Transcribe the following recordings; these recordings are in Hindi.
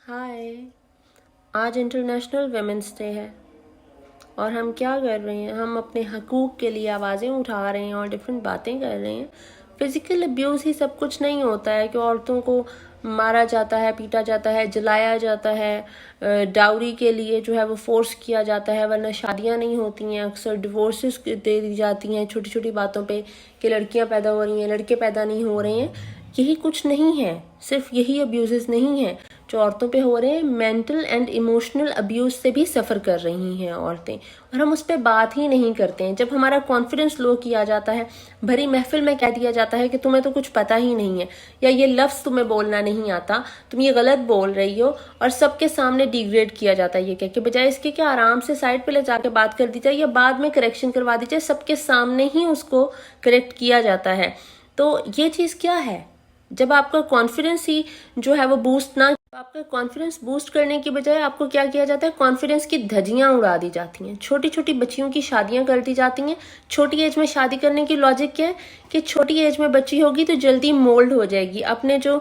हाय। आज इंटरनेशनल वुमेंस डे है और हम क्या कर रहे हैं, हम अपने हकूक़ के लिए आवाज़ें उठा रहे हैं और डिफरेंट बातें कर रहे हैं। फिज़िकल अब्यूज़ ही सब कुछ नहीं होता है कि औरतों को मारा जाता है, पीटा जाता है, जलाया जाता है, डाउरी के लिए जो है वो फोर्स किया जाता है, वरना शादियां नहीं होती हैं। अक्सर डिवोर्सेस दे दी जाती हैं छोटी छोटी बातों पे कि लड़कियां पैदा हो रही हैं, लड़के पैदा नहीं हो रहे हैं। यही कुछ नहीं है, सिर्फ यही अब्यूज़ नहीं है जो औरतों पे हो रहे हैं। मेंटल एंड इमोशनल अब्यूज़ से भी सफ़र कर रही हैं औरतें, और हम उस पर बात ही नहीं करते हैं। जब हमारा कॉन्फिडेंस लो किया जाता है, भरी महफिल में कह दिया जाता है कि तुम्हें तो कुछ पता ही नहीं है, या ये लफ्ज़ तुम्हें बोलना नहीं आता, तुम ये गलत बोल रही हो, और सबके सामने डिग्रेड किया जाता है ये कह के, बजाय इसके कि आराम से साइड पे ले जाके बात कर दी जाए या बाद में करेक्शन करवा दी जाए, सबके सामने ही उसको करेक्ट किया जाता है। तो ये चीज़ क्या है? जब आपका कॉन्फिडेंस ही जो है वो बूस्ट ना, आपका कॉन्फिडेंस बूस्ट करने की बजाय आपको क्या किया जाता है, कॉन्फिडेंस की धज्जियां उड़ा दी जाती हैं। छोटी छोटी बच्चियों की शादियां कर दी जाती हैं। छोटी एज में शादी करने की लॉजिक क्या है कि छोटी एज में बच्ची होगी तो जल्दी मोल्ड हो जाएगी, अपने जो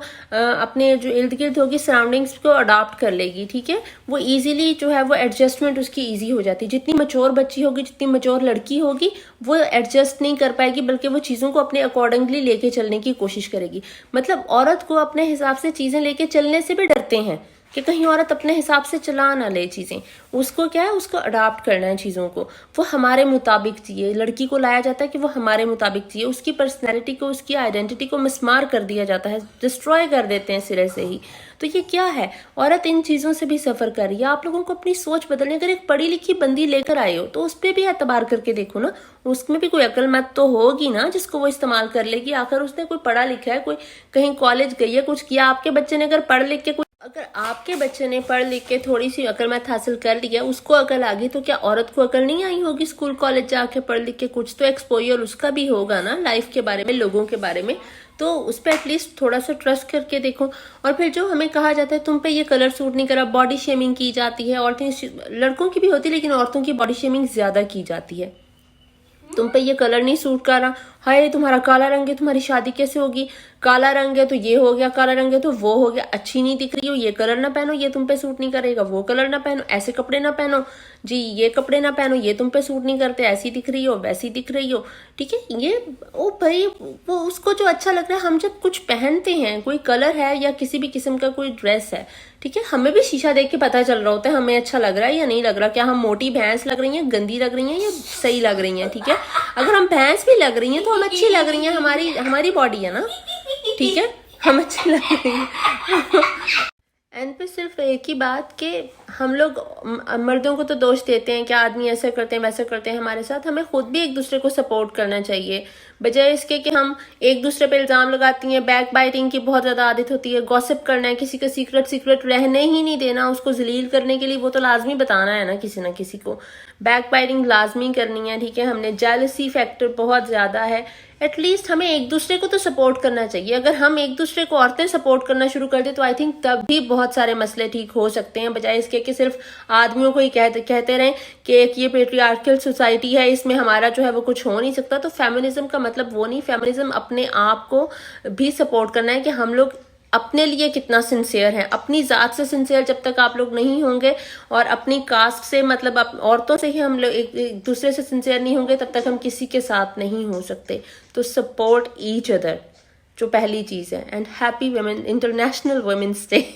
इर्द गिर्द होगी सराउंडिंग्स को अडॉप्ट कर लेगी, ठीक है। वो इजीली जो है वो एडजस्टमेंट उसकी ईजी हो जाती है। जितनी मच्योर बच्ची होगी, जितनी मच्योर लड़की होगी, वो एडजस्ट नहीं कर पाएगी, बल्कि वो चीज़ों को अपने अकॉर्डिंगली लेके चलने की कोशिश करेगी। मतलब औरत को अपने हिसाब से चीज़ें लेके चलने से भी डरते हैं कि कहीं औरत अपने हिसाब से चला ना ले चीज़ें। उसको क्या है, उसको अडॉप्ट करना है चीज़ों को, वो हमारे मुताबिक चाहिए। लड़की को लाया जाता है कि वो हमारे मुताबिक चाहिए, उसकी पर्सनैलिटी को, उसकी आइडेंटिटी को मिसमार कर दिया जाता है, डिस्ट्रॉय कर देते हैं सिरे से ही। तो ये क्या है, औरत इन चीज़ों से भी सफ़र कर रही है। आप लोगों को अपनी सोच बदलने, अगर एक पढ़ी लिखी बंदी लेकर आए हो तो उस पर भी एतबार करके देखो ना, उसमें भी कोई अक्लमत तो होगी ना जिसको वो इस्तेमाल कर लेगी। आखिर उसने कोई पढ़ा लिखा है, कोई कहीं कॉलेज गई है, कुछ किया। आपके बच्चे ने अगर पढ़ लिख के अगर आपके बच्चे ने पढ़ लिख के थोड़ी सी अकलमत हासिल कर लिया, उसको अकल आ गई, तो क्या औरत को अकल नहीं आई होगी? स्कूल कॉलेज जाके पढ़ लिख के कुछ तो एक्सपोजर उसका भी होगा ना लाइफ के बारे में, लोगों के बारे में। तो उस पर एटलीस्ट थोड़ा सा ट्रस्ट करके देखो। और फिर जो हमें कहा जाता है तुम पे ये कलर सूट नहीं करा, बॉडी शेमिंग की जाती है। औरतें, लड़कों की भी होती है लेकिन औरतों की बॉडी शेमिंग ज्यादा की जाती है। तुम पे ये कलर नहीं सूट कर रहा, हाय तुम्हारा काला रंग है, तुम्हारी शादी कैसे होगी? काला रंग है तो ये हो गया, काला रंग है तो वो हो गया, अच्छी नहीं दिख रही हो, ये कलर ना पहनो, ये तुम पे सूट नहीं करेगा, वो कलर ना पहनो, ऐसे कपड़े ना पहनो जी, ये कपड़े ना पहनो, ये तुम पे सूट नहीं करते, ऐसी दिख रही हो, वैसी दिख रही हो, ठीक है। ये ओ भाई, वो उसको जो अच्छा लग रहा है। हम जब कुछ पहनते हैं, कोई कलर है या किसी भी किस्म का कोई ड्रेस है, ठीक है, हमें भी शीशा देख के पता चल रहा होता है हमें अच्छा लग रहा है या नहीं लग रहा, क्या हम मोटी भैंस लग रही हैं, गंदी लग रही हैं या सही लग रही हैं, ठीक है। अगर हम भैंस भी लग रही हैं तो हम अच्छी लग रही हैं, हमारी बॉडी है ना, ठीक है, हम अच्छी लग रही हैं। एंड पे सिर्फ एक ही बात कि हम लोग मर्दों को तो दोष देते हैं कि आदमी ऐसा करते हैं वैसा करते हैं हमारे साथ। हमें खुद भी एक दूसरे को सपोर्ट करना चाहिए, बजाय इसके कि हम एक दूसरे पे इल्ज़ाम लगाती हैं। बैक बाइटिंग की बहुत ज़्यादा आदत होती है, गॉसिप करना है, किसी का सीक्रेट रहने ही नहीं देना, उसको जलील करने के लिए वो तो लाजमी बताना है ना किसी को। बैक बाइटिंग लाजमी करनी है, ठीक है। हमने जेलसी फैक्टर बहुत ज़्यादा है। एटलीस्ट हमें एक दूसरे को तो सपोर्ट करना चाहिए। अगर हम एक दूसरे को औरतें सपोर्ट करना शुरू कर दे तो आई थिंक तब भी बहुत सारे मसले ठीक हो सकते हैं, बजाय इसके कि सिर्फ आदमियों को ही कहते रहें कि एक ये पेट्रियार्कल सोसाइटी है, इसमें हमारा जो है वो कुछ हो नहीं सकता। तो फेमिनिज्म का मतलब वो नहीं। फेमिनिज्म अपने आप को भी सपोर्ट करना है कि हम लोग अपने लिए कितना सिंसियर है, अपनी जात से सिंसियर जब तक आप लोग नहीं होंगे, और अपनी कास्ट से, मतलब औरतों से ही हम लोग एक दूसरे से सिंसियर नहीं होंगे, तब तक हम किसी के साथ नहीं हो सकते। तो सपोर्ट ईच अदर, जो पहली चीज़ है। And happy women international women's day.